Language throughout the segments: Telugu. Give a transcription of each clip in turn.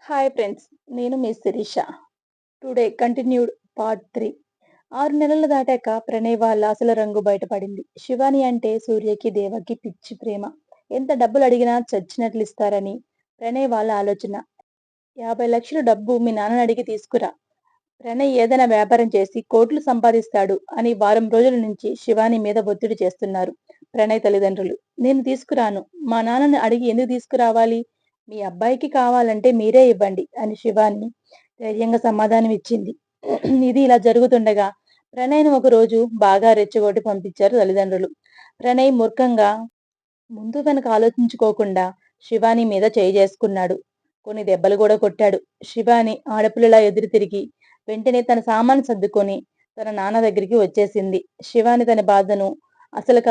హాయ్ ఫ్రెండ్స్, నేను మీ శిరీష. Today continued part 3. 6 నెలలు దాటాక ప్రణయ్ వాళ్ళ అసలు రంగు బయటపడింది. శివాని అంటే సూర్యకి, దేవకి పిచ్చి ప్రేమ. ఎంత డబ్బులు అడిగినా చచ్చినట్లు ఇస్తారని ప్రణయ్ వాళ్ళ ఆలోచన. 50 లక్షలు డబ్బు మీ నాన్నని అడిగి తీసుకురా. ప్రణయ్ ఏదైనా వ్యాపారం చేసి కోట్లు సంపాదిస్తాడు అని వారం రోజుల నుంచి శివాని మీద ఒత్తిడి చేస్తున్నారు ప్రణయ్ తల్లిదండ్రులు. నేను తీసుకురాను. మా నాన్నని అడిగి ఎందుకు తీసుకురావాలి? మీ అబ్బాయికి కావాలంటే మీరే ఇవ్వండి అని శివాని ధైర్యంగా సమాధానం ఇచ్చింది. ఇది ఇలా జరుగుతుండగా ప్రణయ్ను ఒక రోజు బాగా రెచ్చగొట్టి పంపించారు తల్లిదండ్రులు. ప్రణయ్ మూర్ఖంగా ముందు వెనక ఆలోచించుకోకుండా శివాని మీద చేయి చేసుకున్నాడు. కొన్ని దెబ్బలు కూడా కొట్టాడు. శివాని ఆడపిల్లలా ఎదురు తిరిగి వెంటనే తన సామాను సర్దుకొని తన నాన్న దగ్గరికి వచ్చేసింది. శివాని తన బాధను అసలు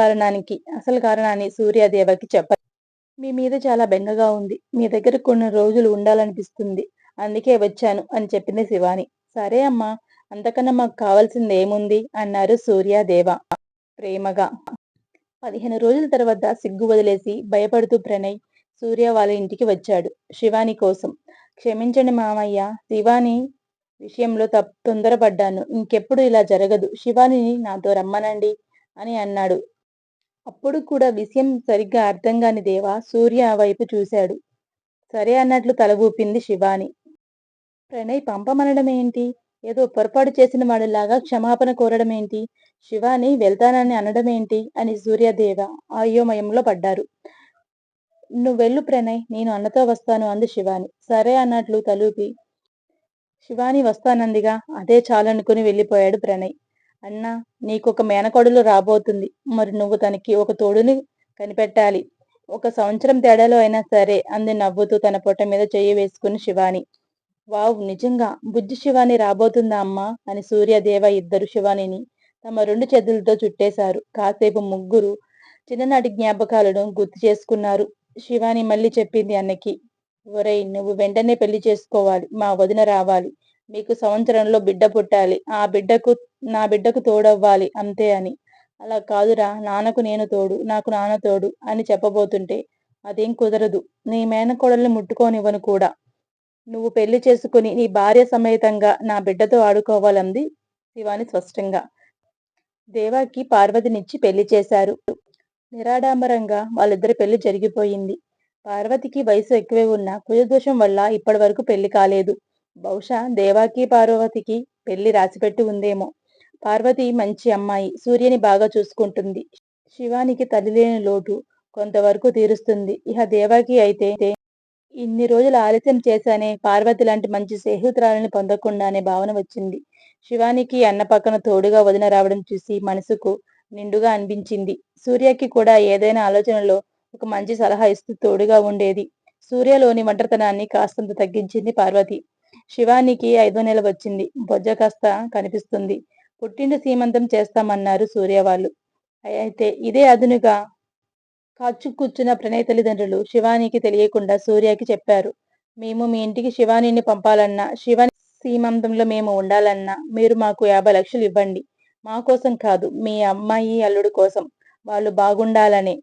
కారణాన్ని సూర్యాదేవకి చెప్పాలి. మీ మీద చాలా బెంగగా ఉంది. మీ దగ్గర కొన్ని రోజులు ఉండాలనిపిస్తుంది. అందుకే వచ్చాను అని చెప్పింది శివాని. సరే అమ్మా, అంతకన్నా మాకు కావాల్సింది ఏముంది అన్నారు సూర్యాదేవ ప్రేమగా. 15 రోజుల తర్వాత సిగ్గు వదిలేసి భయపడుతూ ప్రణయ్ సూర్య వాళ్ళ ఇంటికి వచ్చాడు శివాని కోసం. క్షమించండి మామయ్య, శివాని విషయంలో తొందరపడ్డాను. ఇంకెప్పుడు ఇలా జరగదు. శివానిని నాతో రమ్మనండి అని అన్నాడు. అప్పుడు కూడా విషయం సరిగ్గా అర్థం కాని దేవ సూర్య వైపు చూశాడు. సరే అన్నట్లు తల ఊపింది శివాని. ప్రణయ్ పంపమనడం ఏంటి? ఏదో పొరపాటు చేసిన వాడిలాగా క్షమాపణ కోరడం ఏంటి? శివాని వెళ్తానని అనడం ఏంటి అని సూర్యదేవ అయోమయంలో పడ్డారు. నువ్వెళ్ళు ప్రణయ్, నేను అన్నతో వస్తాను అంది శివాని. సరే అన్నట్లు తలూపి శివాని వస్తానందిగా, అదే చాలనుకుని వెళ్ళిపోయాడు ప్రణయ్. అన్నా, నీకొక మేనకోడలు రాబోతుంది. మరి నువ్వు తనకి ఒక తోడుని కనిపెట్టాలి. 1 సంవత్సరం తేడాలో అయినా సరే అంది నవ్వుతూ తన పొట్ట మీద చెయ్యి వేసుకుని శివాని. వావ్, నిజంగా బుజ్జి శివాని రాబోతుందా అమ్మా అని సూర్యదేవ ఇద్దరు శివానిని తమ 2 చేతులతో చుట్టేశారు. కాసేపు ముగ్గురు చిన్ననాటి జ్ఞాపకాలను గుర్తు చేసుకున్నారు. శివాని మళ్ళీ చెప్పింది అన్నకి. ఒరేయ్, నువ్వు వెంటనే పెళ్లి చేసుకోవాలి. మా వదిన రావాలి. మీకు సంవత్సరంలో బిడ్డ పుట్టాలి. నా బిడ్డకు తోడవ్వాలి అంతే అని. అలా కాదురా, నాన్నకు నేను తోడు, నాకు నాన్న తోడు అని చెప్పబోతుంటే అదేం కుదరదు. నీ మేనకోడల్ని ముట్టుకోనివ్వను కూడా. నువ్వు పెళ్లి చేసుకుని నీ భార్య సమేతంగా నా బిడ్డతో ఆడుకోవాలంది శివాని స్పష్టంగా. దేవాకి పార్వతినిచ్చి పెళ్లి చేశారు. నిరాడంబరంగా వాళ్ళిద్దరి పెళ్లి జరిగిపోయింది. పార్వతికి వయసు ఎక్కువే ఉన్న కుజదోషం వల్ల ఇప్పటి వరకు పెళ్లి కాలేదు. బహుశా దేవాకి పార్వతికి పెళ్లి రాసిపెట్టి ఉందేమో. పార్వతి మంచి అమ్మాయి, సూర్యని బాగా చూసుకుంటుంది. శివానికి తల్లి లేని లోటు కొంతవరకు తీరుస్తుంది. ఇహ దేవాకి అయితే ఇన్ని రోజులు ఆలస్యం చేశానే, పార్వతి లాంటి మంచి స్నేహితురాలని పొందకుండా అనే భావన వచ్చింది. శివానికి అన్న పక్కన తోడుగా వదిన రావడం చూసి మనసుకు నిండుగా అనిపించింది. సూర్యకి కూడా ఏదైనా ఆలోచనలో ఒక మంచి సలహా ఇస్తూ తోడుగా ఉండేది. సూర్యలోని ఒంటరితనాన్ని కాస్తంత తగ్గించింది పార్వతి. శివానికి 5వ నెల వచ్చింది. బొజ్జ కాస్త కనిపిస్తుంది. పుట్టింటి సీమంతం చేస్తామన్నారు సూర్య వాళ్ళు. అయితే ఇదే అదునుగా కాచు కూర్చున్న ప్రణయ్ తల్లిదండ్రులు శివానికి తెలియకుండా సూర్యకి చెప్పారు. మేము మీ ఇంటికి శివానిని పంపాలన్నా, శివాని సీమంతంలో మేము ఉండాలన్నా మీరు మాకు 50 లక్షలు ఇవ్వండి. మా కోసం కాదు, మీ అమ్మాయి అల్లుడు కోసం. వాళ్ళు బాగుండాలనే.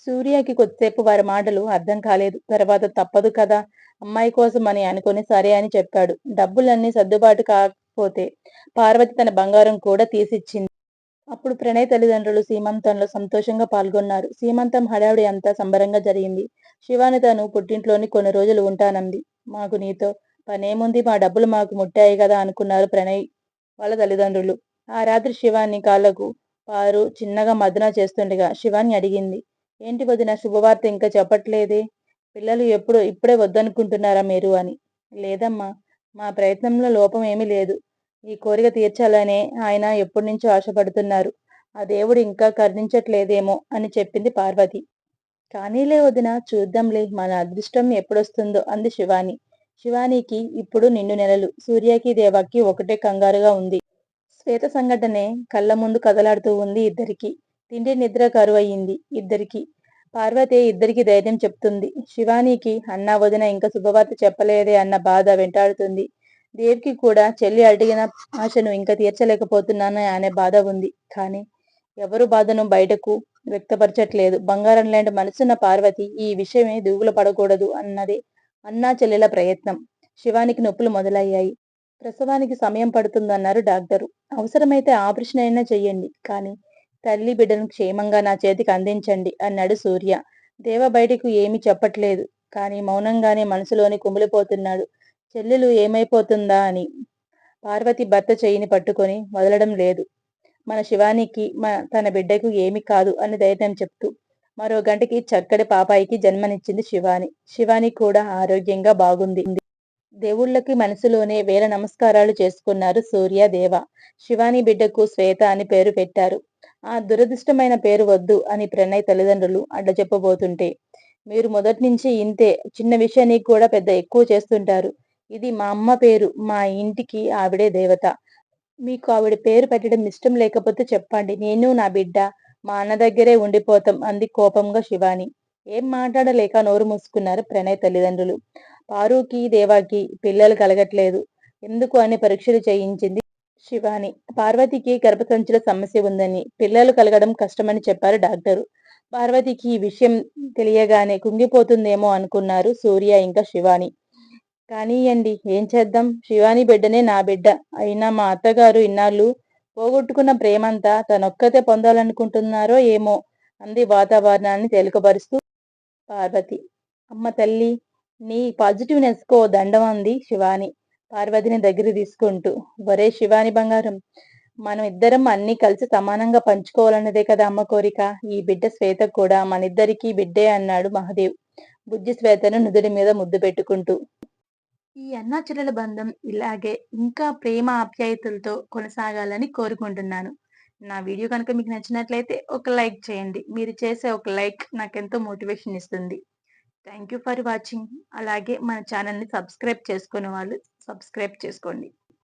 సూర్యకి కొద్దిసేపు వారి మాటలు అర్థం కాలేదు. తర్వాత తప్పదు కదా, అమ్మాయి కోసం అని అనుకుని సరే అని చెప్పాడు. డబ్బులన్నీ సర్దుబాటు కాకపోతే పార్వతి తన బంగారం కూడా తీసిచ్చింది. అప్పుడు ప్రణయ్ తల్లిదండ్రులు సీమంతంలో సంతోషంగా పాల్గొన్నారు. సీమంతం హడావిడి అంతా సంబరంగా జరిగింది. శివాని తను పుట్టింట్లోని కొన్ని రోజులు ఉంటానంది. మాకు నీతో పనేముంది, మా డబ్బులు మాకు ముట్టాయి కదా అనుకున్నారు ప్రణయ్ వాళ్ళ తల్లిదండ్రులు. ఆ రాత్రి శివాని కాళ్ళకు పారు చిన్నగా మదన చేస్తుండగా శివాని అడిగింది. ఏంటి వదిన, శుభవార్త ఇంకా చెప్పట్లేదే? పిల్లలు ఇప్పుడే వద్దనుకుంటున్నారా మీరు అని. లేదమ్మా, మా ప్రయత్నంలో లోపం ఏమీ లేదు. ఈ కోరిక తీర్చాలనే ఆయన ఎప్పటినుంచో ఆశపడుతున్నారు. ఆ దేవుడు ఇంకా కరుణించట్లేదేమో అని చెప్పింది పార్వతి. కానీలే వదిన, చూద్దాంలే, మన అదృష్టం ఎప్పుడొస్తుందో అంది శివాని. శివానికి ఇప్పుడు నిండు నెలలు. సూర్యకి దేవాకి ఒకటే కంగారుగా ఉంది. శ్వేత సంఘటనే కళ్ళ ముందు కదలాడుతూ ఉంది ఇద్దరికి. తిండి నిద్ర కరువయ్యింది ఇద్దరికి. పార్వతి ఇద్దరికి ధైర్యం చెప్తుంది. శివానికి అన్నా వదిన ఇంకా శుభవార్త చెప్పలేదే అన్న బాధ వెంటాడుతుంది. దేవికి కూడా చెల్లి అడిగిన ఆశను ఇంకా తీర్చలేకపోతున్నాను అనే బాధ ఉంది. కానీ ఎవరు బాధను బయటకు వ్యక్తపరచట్లేదు. బంగారం లాంటి మనసున్న పార్వతి ఈ విషయమే దిగులు పడకూడదు అన్నదే అన్నా చెల్లెల ప్రయత్నం. శివానికి నొప్పులు మొదలయ్యాయి. ప్రసవానికి సమయం పడుతుందన్నారు డాక్టరు. అవసరమైతే ఆపరేషన్ అయినా చెయ్యండి. కానీ తల్లి బిడ్డను క్షేమంగా నా చేతికి అందించండి అన్నాడు సూర్య. దేవ బయటకు ఏమీ చెప్పట్లేదు. కానీ మౌనంగానే మనసులోని కుమిలిపోతున్నాడు. చెల్లెలు ఏమైపోతుందా అని. పార్వతి భర్త చెయ్యిని పట్టుకొని వదలడం లేదు. మన శివానికి తన బిడ్డకు ఏమీ కాదు అని ధైర్యం చెప్తూ. మరో గంటకి చక్కటి పాపాయికి జన్మనిచ్చింది శివాని. శివాని కూడా ఆరోగ్యంగా బాగుంది. దేవుళ్ళకి మనసులోనే వేల నమస్కారాలు చేసుకున్నారు సూర్య, దేవ. శివాని బిడ్డకు శ్వేత అని పేరు పెట్టారు. ఆ దురదృష్టమైన పేరు వద్దు అని ప్రణయ్ తల్లిదండ్రులు అడ్డచెప్పబోతుంటే, మీరు మొదటి నుంచి ఇంతే, చిన్న విషయానికి కూడా పెద్ద ఎక్కువ చేస్తుంటారు. ఇది మా అమ్మ పేరు, మా ఇంటికి ఆవిడే దేవత. మీకు ఆవిడ పేరు పెట్టడం ఇష్టం లేకపోతే చెప్పండి. నేను నా బిడ్డ మా అన్న దగ్గరే ఉండిపోతాం అంది కోపంగా శివాని. ఏం మాట్లాడలేక నోరు మూసుకున్నారు ప్రణయ్ తల్లిదండ్రులు. పారుకి, దేవాకి పిల్లలు కలగట్లేదు. ఎందుకు అని పరీక్షలు చేయించింది శివాని. పార్వతికి గర్భసంచిలో సమస్య ఉందని, పిల్లలు కలగడం కష్టమని చెప్పారు డాక్టరు. పార్వతికి ఈ విషయం తెలియగానే కుంగిపోతుందేమో అనుకున్నారు సూర్య ఇంకా శివాని. కానీయండి, ఏం చేద్దాం? శివాని బిడ్డనే నా బిడ్డ. అయినా మా అత్తగారు ఇన్నాళ్ళు పోగొట్టుకున్న ప్రేమంతా తనొక్కతే పొందాలనుకుంటున్నారో ఏమో అంది వాతావరణాన్ని తేలికపరుస్తూ పార్వతి. అమ్మ తల్లి, నీ పాజిటివ్నెస్ కో దండం అంది శివాని పార్వతిని దగ్గర తీసుకుంటూ. ఒరే శివాని బంగారం, మనం ఇద్దరం అన్నీ కలిసి సమానంగా పంచుకోవాలన్నదే కదా అమ్మ కోరిక. ఈ బిడ్డ శ్వేత కూడా మనిద్దరికీ బిడ్డే అన్నాడు మహదేవ్ బుజ్జి శ్వేతను నుదుటి మీద ముద్దు పెట్టుకుంటూ. ఈ అన్నాచెల్లెల బంధం ఇలాగే ఇంకా ప్రేమ ఆప్యాయతలతో కొనసాగాలని కోరుకుంటున్నాను. నా వీడియో కనుక మీకు నచ్చినట్లయితే ఒక లైక్ చేయండి. మీరు చేసే ఒక లైక్ నాకెంతో మోటివేషన్ ఇస్తుంది. Thank you for watching. అలాగే మన ఛానల్ని సబ్స్క్రైబ్ చేసుకునే వాళ్ళు సబ్స్క్రైబ్ చేసుకోండి.